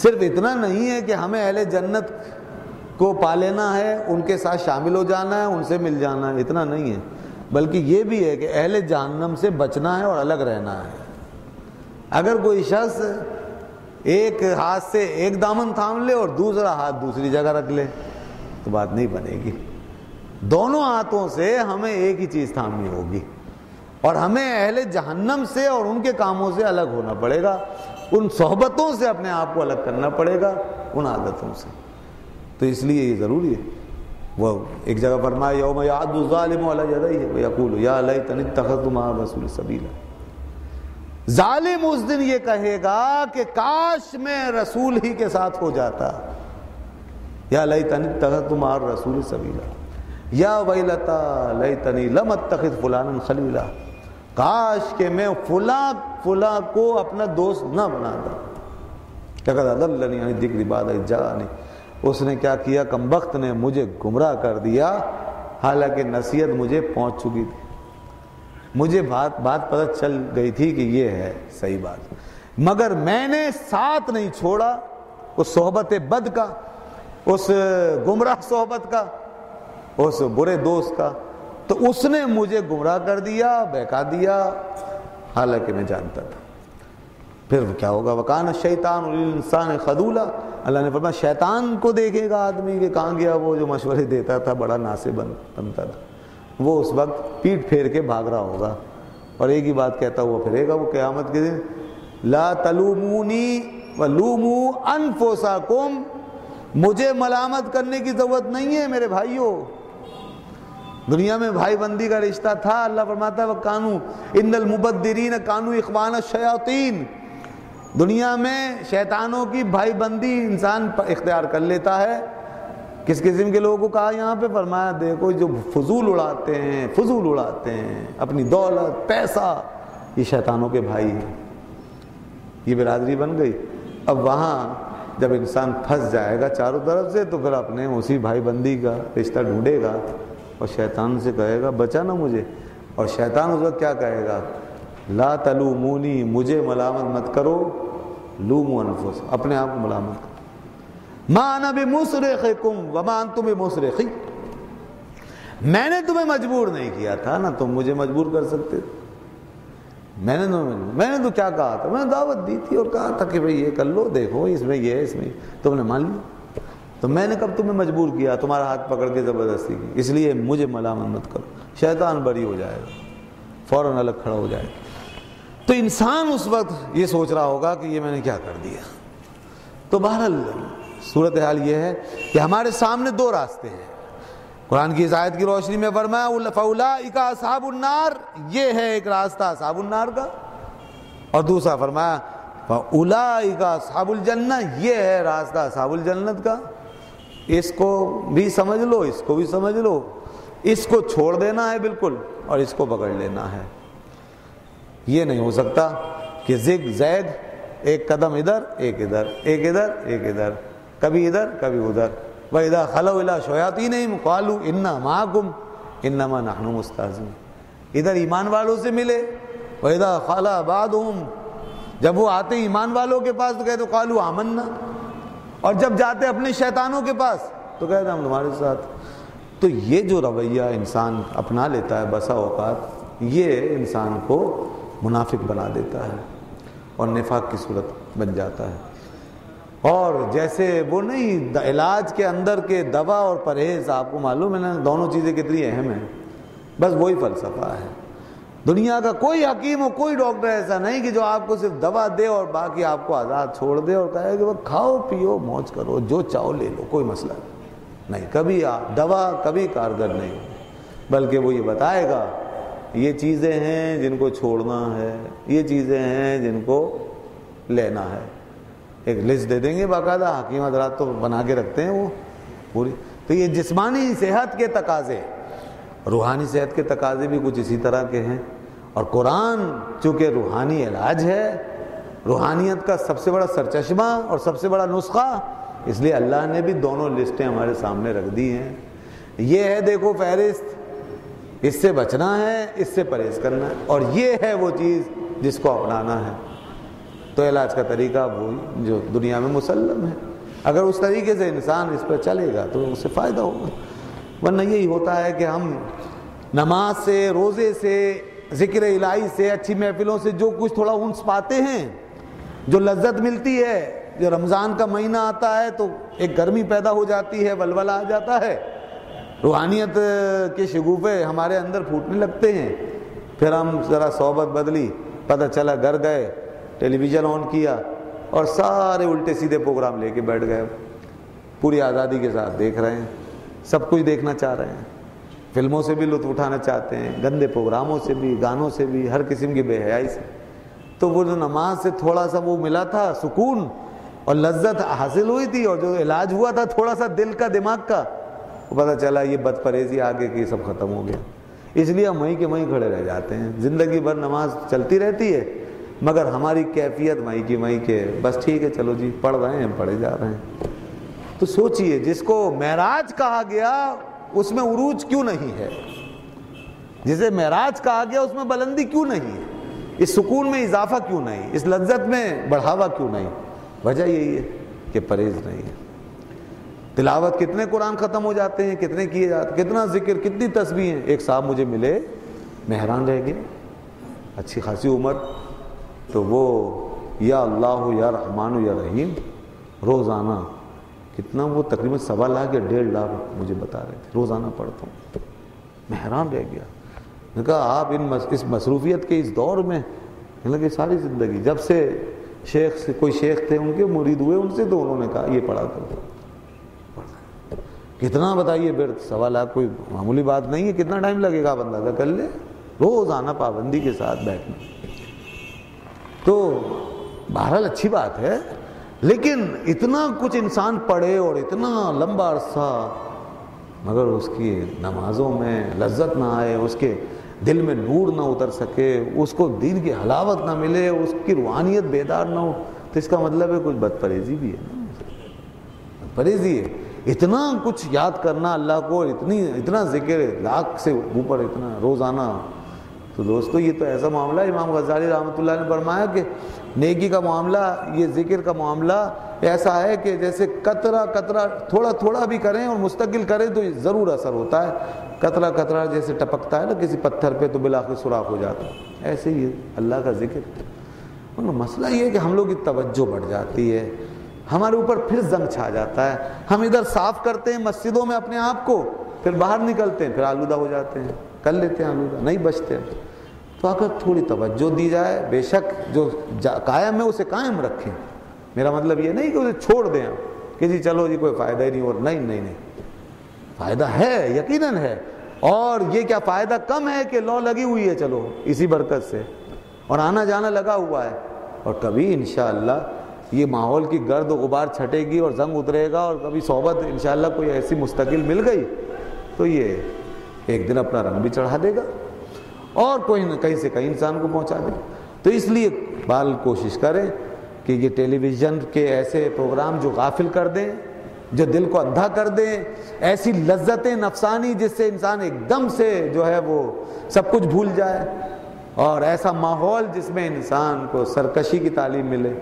صرف اتنا نہیں ہے کہ ہمیں اہل جنت کو پا لینا ہے، ان کے ساتھ شامل ہو جانا ہے، ان سے مل جانا ہے، اتنا نہیں ہے، بلکہ یہ بھی ہے کہ اہل جہنم سے بچنا ہے اور الگ رہنا ہے۔ اگر کوئی شخص ایک ہاتھ سے ایک دامن تھام لے اور دوسرا ہاتھ دوسری جگہ رکھ لے تو بات نہیں بنے گی۔ دونوں ہاتھوں سے ہمیں ایک ہی چیز تھامنی ہوگی، اور ہمیں اہل جہنم سے اور ان کے کاموں سے الگ ہونا پڑے گا، ان صحبتوں سے اپنے آپ کو الگ کرنا پڑے گا، ان عادتوں سے۔ تو اس لیے یہ ضروری ہے۔ وہ ایک جگہ فرمایا یوم یعض الظالم علی یدیہ ویقول یا لیتنی اتخذت مع الرسول سبیلا، ظالم اس دن یہ کہے گا کہ کاش میں رسول ہی کے ساتھ ہو جاتا، یا لیتنی اتخذت مع الرسول سبیلا، یا ویلتا لیتنی لم اتخذ فلانا خلیلا، کاش کہ میں فلاں کو اپنا دوست نہ بناتا، لقد اضلنی عن الذکر بعد اذ جاءنی، اس نے کیا کیا، کمبخت نے مجھے گمراہ کر دیا حالانکہ نصیحت مجھے پہنچ چکی تھی، مجھے بات پتہ چل گئی تھی کہ یہ ہے صحیح بات، مگر میں نے ساتھ نہیں چھوڑا اس صحبت بد کا، اس گمراہ صحبت کا، اس برے دوست کا، تو اس نے مجھے گمراہ کر دیا، بہکا دیا، حالانکہ میں جانتا تھا۔ پھر کیا ہوگا، وَكَانَ الشَّيْطَانُ لِلْإِنسَانِ خَذُولًا، اللہ نے فرمایا شیطان کو دیکھے گا آدمی کہ کہاں گیا وہ جو مشورے دیتا تھا، بڑا ناصح بنتا تھا، وہ اس وقت پیٹ پھیر کے بھاگ رہا ہوگا اور ایک ہی بات کہتا ہوا پھرے گا وہ قیامت کے دن، لا تلومونی ولوموا انفسکم، مجھے ملامت کرنے کی ضرورت نہیں ہے میرے بھائیوں۔ دنیا میں بھائی بندی کا رشتہ تھا، اللہ فرماتا ہے وَكَانُوا إِنَّ الْمُبَدِّرِينَ كَانُوا إِخْوَانَ الشَّيَاطِينَ، دنیا میں شیطانوں کی بھائی بندی انسان اختیار کر لیتا ہے۔ کس قسم کے لوگوں کو کہا یہاں پہ؟ فرمایا دیکھو جو فضول اڑاتے ہیں اپنی دولت پیسہ، یہ شیطانوں کے بھائی ہیں، یہ برادری بن گئی۔ اب وہاں جب انسان پھنس جائے گا چاروں طرف سے تو پھر اپنے اسی بھائی بندی کا رشتہ ڈھونڈے گا اور شیطان سے کہے گا بچا نا مجھے، اور شیطان اس وقت کیا کہے گا، لا تلومونی، مجھے ملامت مت کرو، لوموا انفسکم، اپنے آپ کو ملامت کرو، ما انا بمصرخکم وما انتم بمصرخی، میں نے تمہیں مجبور نہیں کیا تھا، نہ تم مجھے مجبور کر سکتے، میں نے تو کیا کہا تھا، میں نے دعوت دی تھی اور کہا تھا کہ بھئی یہ کر لو، دیکھو اس میں یہ ہے، اس میں تم نے مان لیا، تو میں نے کب تمہیں مجبور کیا، تمہارا ہاتھ پکڑ کے زبردستی کی، اس لیے مجھے ملامت مت کرو۔ شیطان بری ہو جائے گا، فوراً الگ کھڑا ہو جائے گا۔ تو انسان اس وقت یہ سوچ رہا ہوگا کہ یہ میں نے کیا کر دیا۔ تو بہرحال صورتحال یہ ہے کہ ہمارے سامنے دو راستے ہیں۔ قرآن کی اس آیت کی روشنی میں فرمایا فَأُولَٰئِکَ أَصْحَابُ النَّارِ، یہ ہے ایک راستہ اصحاب النار کا، اور دوسرا فرمایا فَأُولَٰئِکَ أَصْحَابُ الْجَنَّةِ، یہ ہے راستہ اصحاب الجنت کا۔ اس کو بھی سمجھ لو، اس کو بھی سمجھ لو، اس کو چھوڑ دینا ہے بالکل اور اس کو پکڑ لینا ہے۔ یہ نہیں ہو سکتا کہ زگ زید ایک قدم ادھر ایک ادھر، ایک ادھر ایک ادھر، کبھی ادھر کبھی ادھر۔ وَإِذَا خَلَوْا إِلَىٰ شَيَاطِينِهِمْ قَالُوا إِنَّا مَعَكُمْ إِنَّمَا نَحْنُ مُسْتَهْزِئُونَ، ادھر ایمان والوں سے ملے، وَإِذَا خَلَا بَعْضُهُمْ، جب وہ آتے ایمان والوں کے پاس تو کہتے قَالُوا آمَنَّا، اور جب جاتے اپنے شیطانوں کے پاس تو کہتے ہم تمہارے ساتھ۔ تو یہ جو رویہ انسان اپنا لیتا ہے بسا اوقات، یہ انسان کو منافق بنا دیتا ہے اور نفاق کی صورت بن جاتا ہے۔ اور جیسے وہ نہیں علاج کے اندر کے دوا اور پرہیز، آپ کو معلوم ہے نا دونوں چیزیں کتنی اہم ہیں، بس وہی فلسفہ ہے۔ دنیا کا کوئی حکیم اور کوئی ڈاکٹر ایسا نہیں کہ جو آپ کو صرف دوا دے اور باقی آپ کو آزاد چھوڑ دے اور کہے کہ وہ کھاؤ پیو موج کرو جو چاہو لے لو کوئی مسئلہ نہیں۔ کبھی دوا کبھی کارگر نہیں، بلکہ وہ یہ بتائے گا یہ چیزیں ہیں جن کو چھوڑنا ہے، یہ چیزیں ہیں جن کو لینا ہے، ایک لسٹ دے دیں گے باقاعدہ، حکیم حضرات تو بنا کے رکھتے ہیں وہ پوری۔ تو یہ جسمانی صحت کے تقاضے، روحانی صحت کے تقاضے بھی کچھ اسی طرح کے ہیں، اور قرآن چونکہ روحانی علاج ہے، روحانیت کا سب سے بڑا سرچشمہ اور سب سے بڑا نسخہ، اس لیے اللہ نے بھی دونوں لسٹیں ہمارے سامنے رکھ دی ہیں۔ یہ ہے دیکھو فہرست، اس سے بچنا ہے، اس سے پرہیز کرنا ہے، اور یہ ہے وہ چیز جس کو اپنانا ہے۔ تو علاج کا طریقہ وہی جو دنیا میں مسلم ہے، اگر اس طریقے سے انسان اس پر چلے گا تو اس سے فائدہ ہوگا۔ ورنہ یہی ہوتا ہے کہ ہم نماز سے، روزے سے، ذکر الہی سے، اچھی محفلوں سے جو کچھ تھوڑا انس پاتے ہیں، جو لذت ملتی ہے، جو رمضان کا مہینہ آتا ہے تو ایک گرمی پیدا ہو جاتی ہے، ولولہ آ جاتا ہے، روحانیت کے شگوفے ہمارے اندر پھوٹنے لگتے ہیں، پھر ہم ذرا صحبت بدلی، پتہ چلا گھر گئے، ٹیلی ویژن آن کیا اور سارے الٹے سیدھے پروگرام لے کے بیٹھ گئے، پوری آزادی کے ساتھ دیکھ رہے ہیں، سب کچھ دیکھنا چاہ رہے ہیں، فلموں سے بھی لطف اٹھانا چاہتے ہیں، گندے پروگراموں سے بھی، گانوں سے بھی، ہر قسم کی بے حیائی سے۔ تو وہ جو نماز سے تھوڑا سا وہ ملا تھا سکون اور لذت حاصل ہوئی تھی، اور جو علاج ہوا تھا تھوڑا سا دل کا دماغ کا، وہ پتہ چلا یہ بد پرہیزی آگے کی سب ختم ہو گیا۔ اس لیے ہم وہیں کے وہیں کھڑے رہ جاتے ہیں، زندگی بھر نماز چلتی رہتی ہے مگر ہماری کیفیت وہیں کی وہیں کے، بس ٹھیک ہے چلو جی پڑھ رہے ہیں پڑھے جا رہے ہیں۔ تو سوچئے جس کو معراج کہا گیا اس میں عروج کیوں نہیں ہے، جسے معراج کہا گیا اس میں بلندی کیوں نہیں ہے، اس سکون میں اضافہ کیوں نہیں، اس لذت میں بڑھاوا کیوں نہیں؟ وجہ یہی ہے کہ پرہیز نہیں ہے۔ تلاوت کتنے قرآن ختم ہو جاتے ہیں، کتنے کیے جاتے ہیں، کتنا ذکر، کتنی تسبیح ہیں۔ ایک صاحب مجھے ملے، مہران رہ گئے، اچھی خاصی عمر، تو وہ یا اللہ یا رحمان یا رحیم روزانہ کتنا، وہ تقریباً 1.25 لاکھ یا 1.5 لاکھ مجھے بتا رہے تھے روزانہ پڑھتا ہوں۔ میں حیران رہ گیا، میں نے کہا آپ اس مصروفیت کے اس دور میں، لگے ساری زندگی جب سے شیخ سے، کوئی شیخ تھے ان کے مرید ہوئے ان سے، تو انہوں نے کہا یہ پڑھا کرو۔ کتنا بتائیے پھر 1.25 لاکھ کوئی معمولی بات نہیں ہے، کتنا ٹائم لگے گا آپ اندازہ کر لیں، روزانہ پابندی کے ساتھ بیٹھنا۔ تو بہرحال اچھی بات ہے، لیکن اتنا کچھ انسان پڑھے اور اتنا لمبا عرصہ مگر اس کی نمازوں میں لذت نہ آئے، اس کے دل میں نور نہ اتر سکے، اس کو دین کی حلاوت نہ ملے، اس کی روحانیت بیدار نہ ہو، تو اس کا مطلب ہے کچھ بد پرہیزی بھی ہے نا، بد پرہیزی ہے۔ اتنا کچھ یاد کرنا اللہ کو، اتنا ذکر، لاکھ سے اوپر اتنا روزانہ، تو دوستو یہ تو ایسا معاملہ ہے، امام غزالی رحمۃ اللہ نے فرمایا کہ نیکی کا معاملہ، یہ ذکر کا معاملہ ایسا ہے کہ جیسے قطرہ قطرہ تھوڑا تھوڑا بھی کریں اور مستقل کریں تو ضرور اثر ہوتا ہے، قطرہ قطرہ جیسے ٹپکتا ہے نا کسی پتھر پہ تو بالآخر سوراخ ہو جاتا ہے، ایسے ہی اللہ کا ذکر۔ مسئلہ یہ ہے کہ ہم لوگ کی توجہ بڑھ جاتی ہے، ہمارے اوپر پھر زنگ چھا جاتا ہے، ہم ادھر صاف کرتے ہیں مسجدوں میں اپنے آپ کو، پھر باہر نکلتے ہیں پھر آلودہ ہو جاتے ہیں، کر لیتے ہیں آلودہ، نہیں بچتے۔ تو اگر تھوڑی توجہ دی جائے، بے شک جو قائم ہے اسے قائم رکھیں، میرا مطلب یہ نہیں کہ اسے چھوڑ دیں کہ جی چلو جی کوئی فائدہ ہی نہیں، اور نہیں، فائدہ ہے، یقیناً ہے، اور یہ کیا فائدہ کم ہے کہ لو لگی ہوئی ہے چلو اسی برکت سے، اور آنا جانا لگا ہوا ہے، اور کبھی انشاءاللہ یہ ماحول کی گرد و غبار چھٹے گی اور زنگ اترے گا، اور کبھی صحبت انشاءاللہ کوئی ایسی مستقل مل گئی تو یہ ایک دن اپنا رنگ بھی چڑھا دے گا اور کوئی نہ کہیں سے کہیں انسان کو پہنچا دے گا۔ تو اس لیے بال کوشش کریں کہ یہ ٹیلی ویژن کے ایسے پروگرام جو غافل کر دیں، جو دل کو اندھا کر دیں، ایسی لذت نفسانی جس سے انسان ایک دم سے جو ہے وہ سب کچھ بھول جائے، اور ایسا ماحول جس میں انسان کو سرکشی کی تعلیم ملے،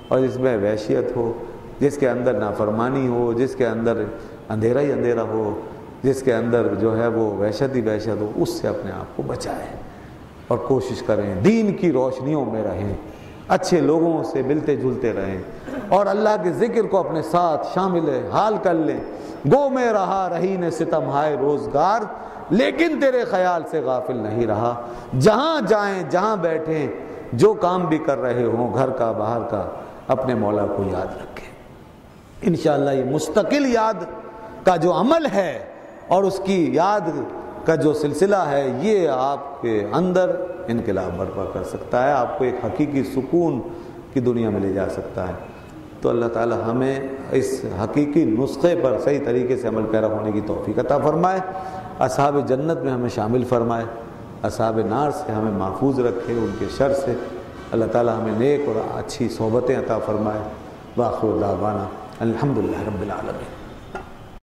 اور جس میں وحشیت ہو، جس کے اندر نافرمانی ہو، جس کے اندر اندھیرا ہی اندھیرا ہو، جس کے اندر جو ہے وہ وحشت ہی وحشت ہو، اس سے اپنے آپ کو بچائیں اور کوشش کریں دین کی روشنیوں میں رہیں، اچھے لوگوں سے ملتے جلتے رہیں، اور اللہ کے ذکر کو اپنے ساتھ شامل حال کر لیں۔ گو میں رہا رہین ستم ہائے روزگار، لیکن تیرے خیال سے غافل نہیں رہا۔ جہاں جائیں جہاں بیٹھیں، جو کام بھی کر رہے ہوں، گھر کا باہر کا، اپنے مولا کو یاد رکھیں۔ انشاءاللہ یہ مستقل یاد کا جو عمل ہے اور اس کی یاد کا جو سلسلہ ہے، یہ آپ کے اندر انقلاب برپا کر سکتا ہے، آپ کو ایک حقیقی سکون کی دنیا میں لے جا سکتا ہے۔ تو اللہ تعالی ہمیں اس حقیقی نسخے پر صحیح طریقے سے عمل پیرا ہونے کی توفیق عطا فرمائے، اصحاب جنت میں ہمیں شامل فرمائے، اصحاب نار سے ہمیں محفوظ رکھے، ان کے شر سے۔ اللہ تعالی ہمیں نیک اور اچھی صحبتیں عطا فرمائے۔ وآخر دعوانا الحمدللہ رب العالمین۔